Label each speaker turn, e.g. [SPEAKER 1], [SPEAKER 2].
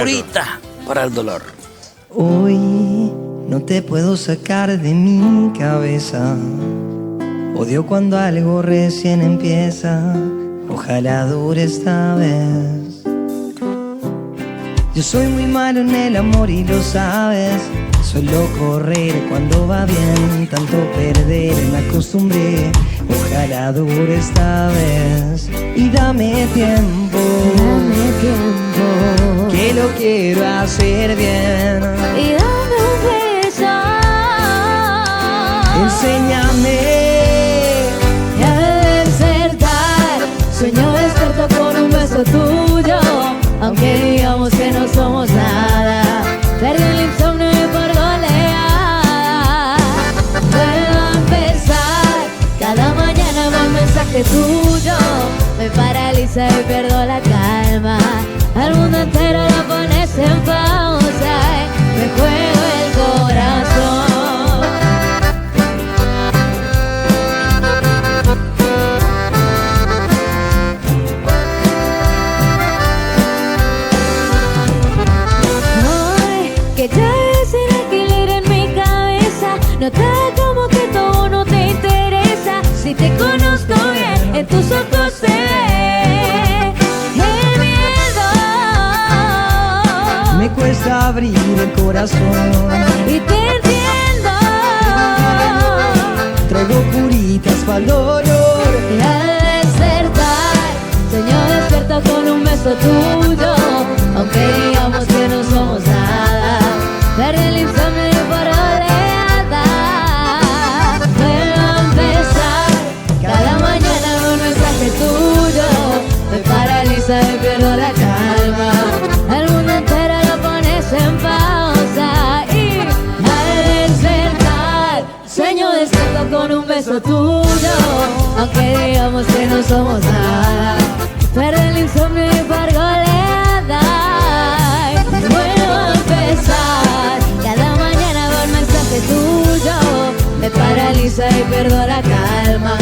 [SPEAKER 1] Curita para el dolor.
[SPEAKER 2] Hoy no te puedo sacar de mi cabeza. Odio cuando algo recién empieza. Ojalá dure esta vez. Yo soy muy malo en el amor y lo sabes. Suelo correr cuando va bien, tanto perder me acostumbré. Ojalá dure esta vez. Y dame tiempo, que lo quiero hacer bien.
[SPEAKER 3] Y dame un beso.
[SPEAKER 2] Enséñame
[SPEAKER 3] a despertar. Sueño despierto con un beso tuyo. Aunque digamos que no somos nada, perdí el insomnio y por goleada vuelvo a empezar. Cada mañana va un mensaje tuyo. Me paraliza y pierdo la calma. Al mundo entero lo pones en pausa y me juego el corazón. Ay, que ya es sin equilibrio en mi cabeza. Nota como que todo no te interesa. Si te conozco bien, en tus ojos se ve el miedo.
[SPEAKER 2] me cuesta abrir el corazón.
[SPEAKER 3] Y te entiendo.
[SPEAKER 2] Traigo curitas pa'l dolor.
[SPEAKER 3] Y al despertar, sueño despierto con un beso tuyo. Aunque digamos que no somos nada, perdí el insomnio y por oleada vuelvo a empezar. Cada mañana un mensaje tuyo me paraliza y pierdo la calma. El mundo entero lo pones en pausa y al despertar sueño despierto con un beso tuyo. Aunque digamos que no somos nada, perdí el insomnio y por goleada vuelvo a empezar. Cada mañana veo un mensaje tuyo, me paraliza y pierdo la calma.